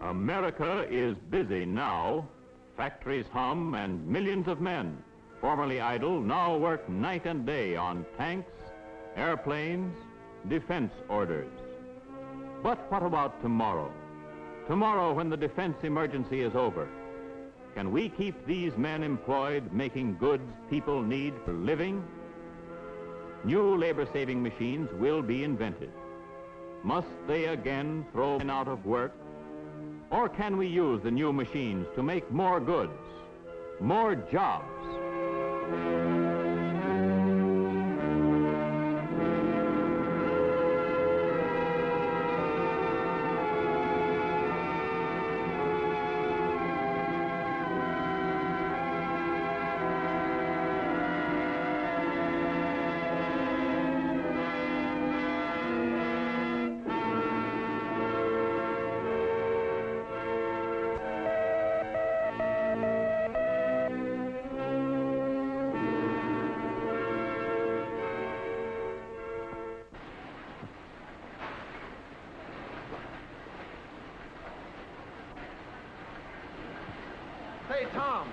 America is busy now. Factories hum and millions of men, formerly idle, now work night and day on tanks, airplanes, defense orders. But what about tomorrow? Tomorrow when the defense emergency is over, can we keep these men employed making goods people need for living? New labor-saving machines will be invented. Must they again throw men out of work? Or can we use the new machines to make more goods, more jobs? Say, Tom,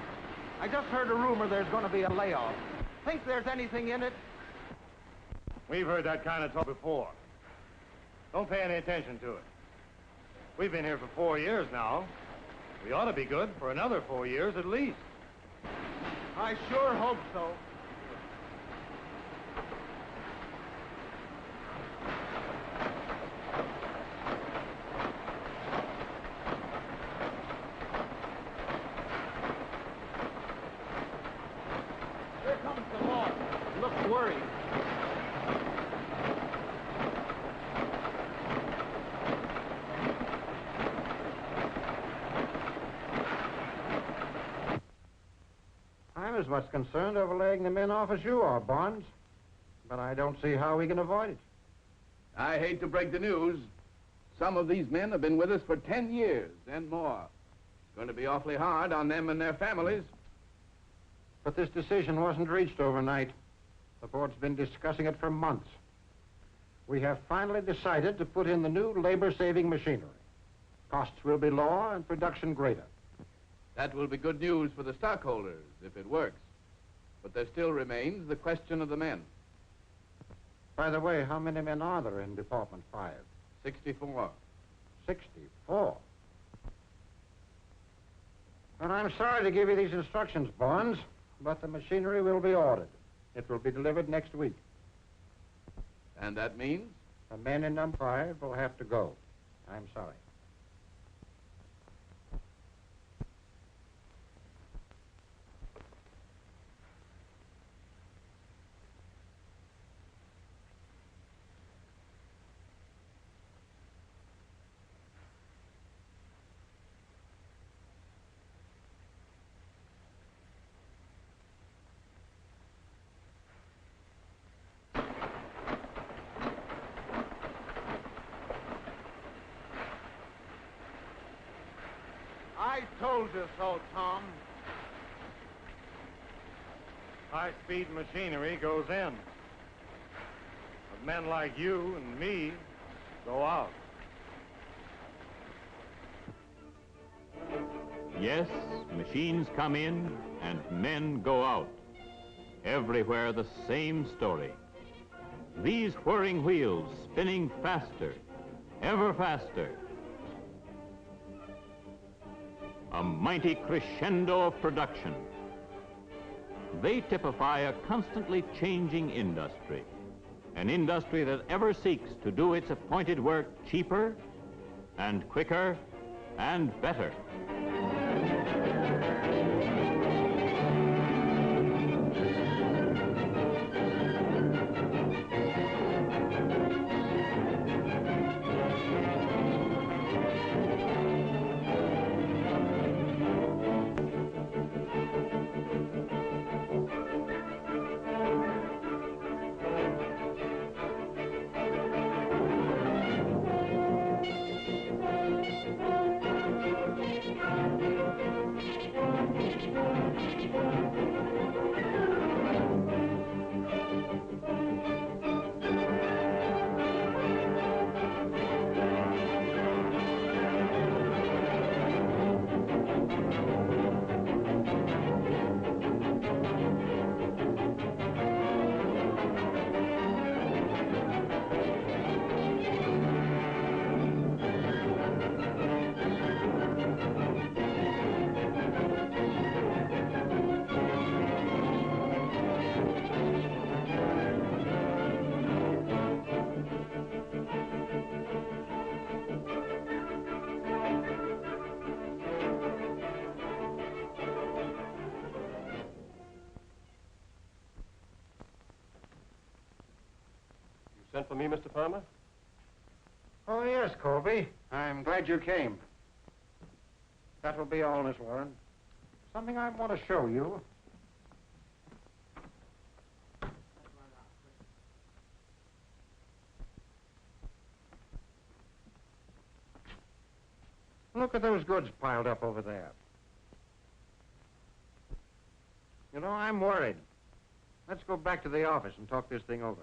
I just heard a rumor there's going to be a layoff. Think there's anything in it? We've heard that kind of talk before. Don't pay any attention to it. We've been here for 4 years now. We ought to be good for another 4 years at least. I sure hope so. Here comes the boss. Looks worried. I'm as much concerned over laying the men off as you are, Barnes. But I don't see how we can avoid it. I hate to break the news. Some of these men have been with us for 10 years and more. It's going to be awfully hard on them and their families. But this decision wasn't reached overnight. The board's been discussing it for months. We have finally decided to put in the new labor-saving machinery. Costs will be lower and production greater. That will be good news for the stockholders if it works. But there still remains the question of the men. By the way, how many men are there in Department 5? 64. 64? Well, I'm sorry to give you these instructions, Barnes, but the machinery will be ordered. It will be delivered next week. And that means? The men in number 5 will have to go. I'm sorry. I told you so, Tom. High-speed machinery goes in. But men like you and me go out. Yes, machines come in and men go out. Everywhere the same story. These whirring wheels spinning faster, ever faster. A mighty crescendo of production. They typify a constantly changing industry. An industry that ever seeks to do its appointed work cheaper and quicker and better. sent for me, Mr. Farmer? Oh, yes, Colby. I'm glad you came. That will be all, Miss Warren. Something I want to show you. Look at those goods piled up over there. You know, I'm worried. Let's go back to the office and talk this thing over.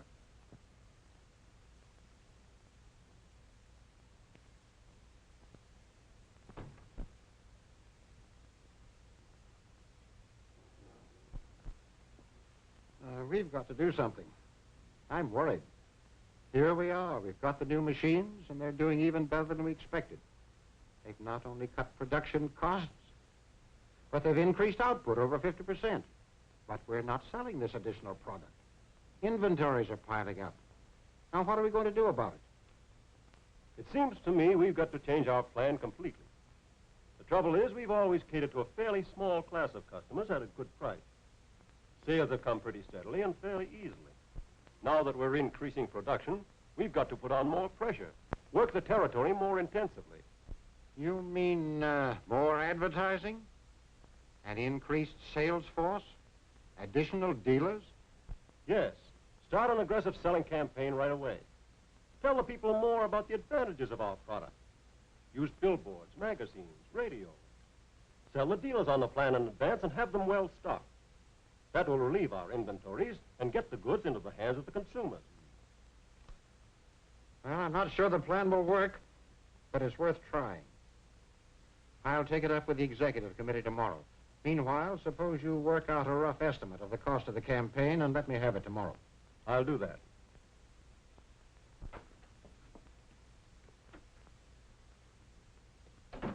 We've got to do something. I'm worried. Here we are. We've got the new machines, and they're doing even better than we expected. They've not only cut production costs, but they've increased output over 50%. But we're not selling this additional product. Inventories are piling up. Now, what are we going to do about it? It seems to me we've got to change our plan completely. The trouble is we've always catered to a fairly small class of customers at a good price. Sales have come pretty steadily and fairly easily. Now that we're increasing production, we've got to put on more pressure, work the territory more intensively. You mean more advertising? An increased sales force? Additional dealers? Yes. Start an aggressive selling campaign right away. Tell the people more about the advantages of our product. Use billboards, magazines, radio. Sell the dealers on the plan in advance and have them well stocked. That will relieve our inventories and get the goods into the hands of the consumers. Well, I'm not sure the plan will work, but it's worth trying. I'll take it up with the executive committee tomorrow. Meanwhile, suppose you work out a rough estimate of the cost of the campaign and let me have it tomorrow. I'll do that. Have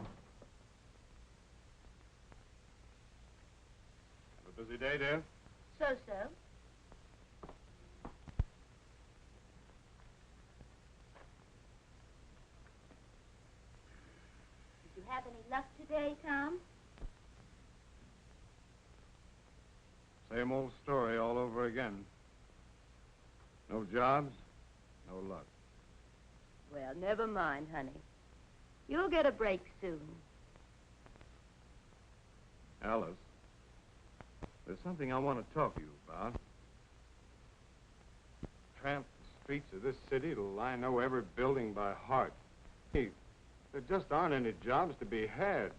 a busy day, dear? So-so. Did you have any luck today, Tom? Same old story all over again. No jobs, no luck. Well, never mind, honey. You'll get a break soon. Alice, there's something I want to talk to you about. Tramp the streets of this city till I know every building by heart. Hey, there just aren't any jobs to be had.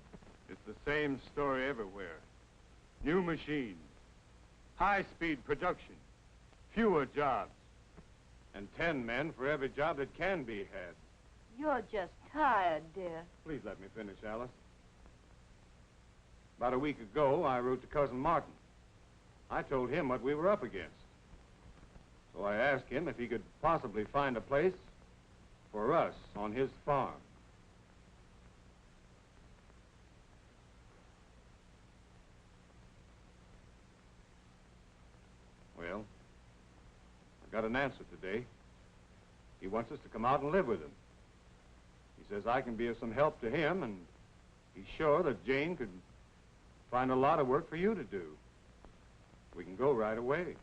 It's the same story everywhere. New machines, high-speed production, fewer jobs, and 10 men for every job that can be had. You're just tired, dear. Please let me finish, Alice. About a week ago, I wrote to Cousin Martin. I told him what we were up against. So I asked him if he could possibly find a place for us on his farm. Well, I got an answer today. He wants us to come out and live with him. He says I can be of some help to him, and he's sure that Jane could find a lot of work for you to do. We can go right away.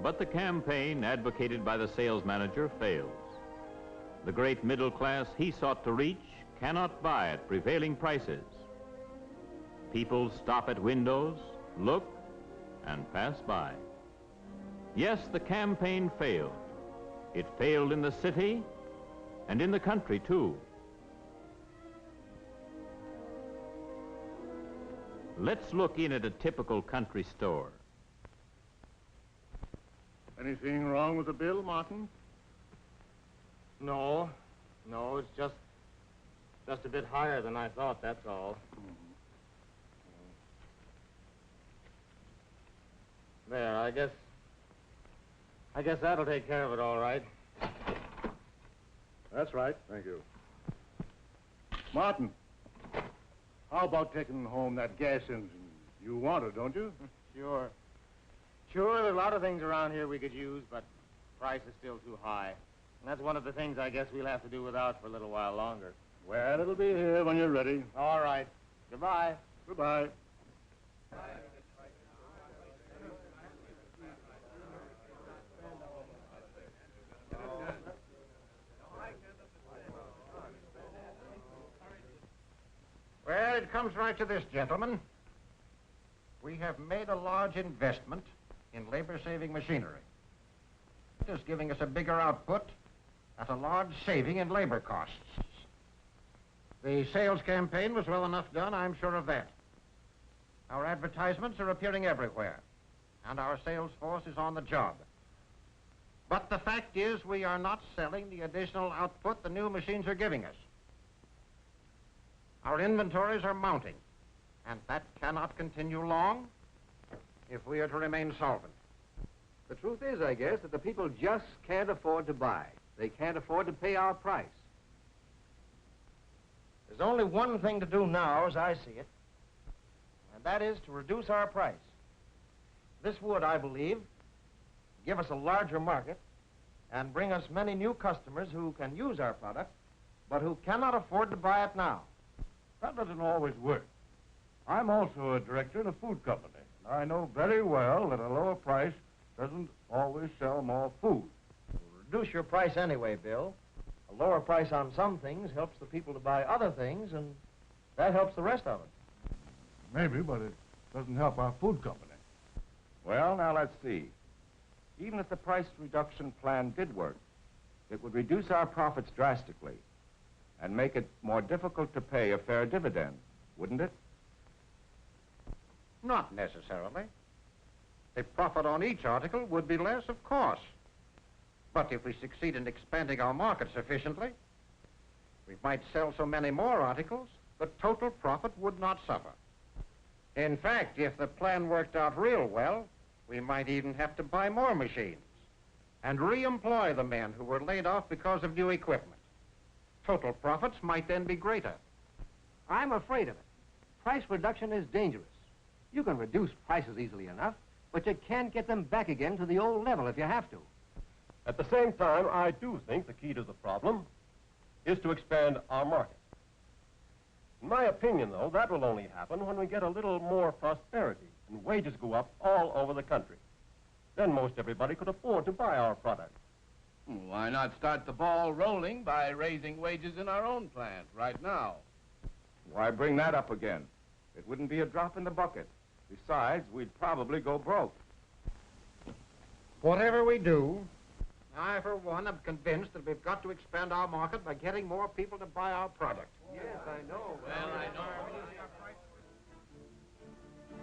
But the campaign advocated by the sales manager fails. The great middle class he sought to reach cannot buy at prevailing prices. People stop at windows, look, and pass by. Yes, the campaign failed. It failed in the city and in the country, too. Let's look in at a typical country store. Anything wrong with the bill, Martin? No, it's just a bit higher than I thought, that's all. There, I guess that'll take care of it all right. That's right. Thank you. Martin, how about taking home that gas engine? You want it, don't you? Sure, there's a lot of things around here we could use, but the price is still too high. And that's one of the things I guess we'll have to do without for a little while longer. Well, it'll be here when you're ready. All right. Goodbye. Goodbye. comes right to this, gentlemen. We have made a large investment in labor-saving machinery. It is giving us a bigger output at a large saving in labor costs. The sales campaign was well enough done, I'm sure of that. Our advertisements are appearing everywhere, and our sales force is on the job. But the fact is, we are not selling the additional output the new machines are giving us. Our inventories are mounting, and that cannot continue long if we are to remain solvent. The truth is, I guess, that the people just can't afford to buy. They can't afford to pay our price. There's only one thing to do now, as I see it, and that is to reduce our price. This would, I believe, give us a larger market and bring us many new customers who can use our product, but who cannot afford to buy it now. That doesn't always work. I'm also a director in a food company, and I know very well that a lower price doesn't always sell more food. Reduce your price anyway, Bill. A lower price on some things helps the people to buy other things, and that helps the rest of it. Maybe, but it doesn't help our food company. Well, now let's see. Even if the price reduction plan did work, it would reduce our profits drastically and make it more difficult to pay a fair dividend, wouldn't it? Not necessarily. The profit on each article would be less, of course. But if we succeed in expanding our market sufficiently, we might sell so many more articles, the total profit would not suffer. In fact, if the plan worked out real well, we might even have to buy more machines and re-employ the men who were laid off because of new equipment. Total profits might then be greater. I'm afraid of it. Price reduction is dangerous. You can reduce prices easily enough, but you can't get them back again to the old level if you have to. At the same time, I do think the key to the problem is to expand our market. In my opinion, though, that will only happen when we get a little more prosperity and wages go up all over the country. Then most everybody could afford to buy our product. Why not start the ball rolling by raising wages in our own plant right now? Why bring that up again? It wouldn't be a drop in the bucket. Besides, we'd probably go broke. Whatever we do, I, for one, am convinced that we've got to expand our market by getting more people to buy our product. Yes, I know. Well, I know.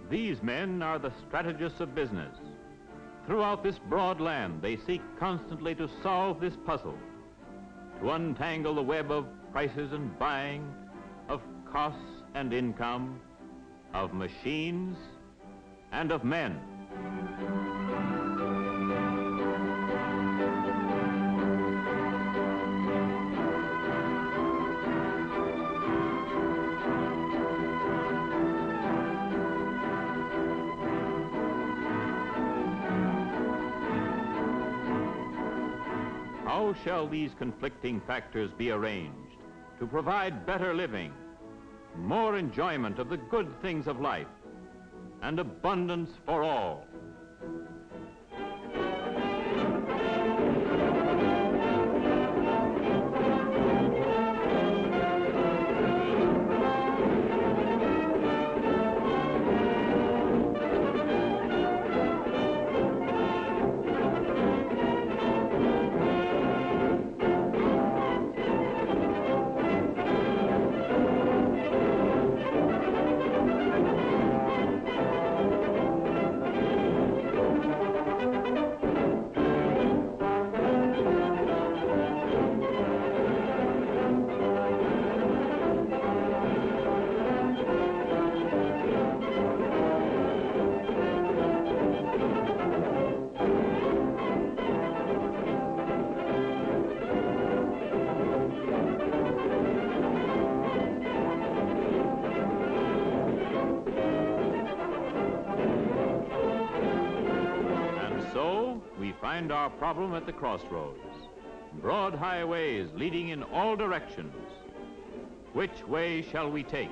These men are the strategists of business. Throughout this broad land, they seek constantly to solve this puzzle, to untangle the web of prices and buying, of costs and income, of machines and of men. How shall these conflicting factors be arranged to provide better living, more enjoyment of the good things of life, and abundance for all? We find our problem at the crossroads. Broad highways leading in all directions. Which way shall we take?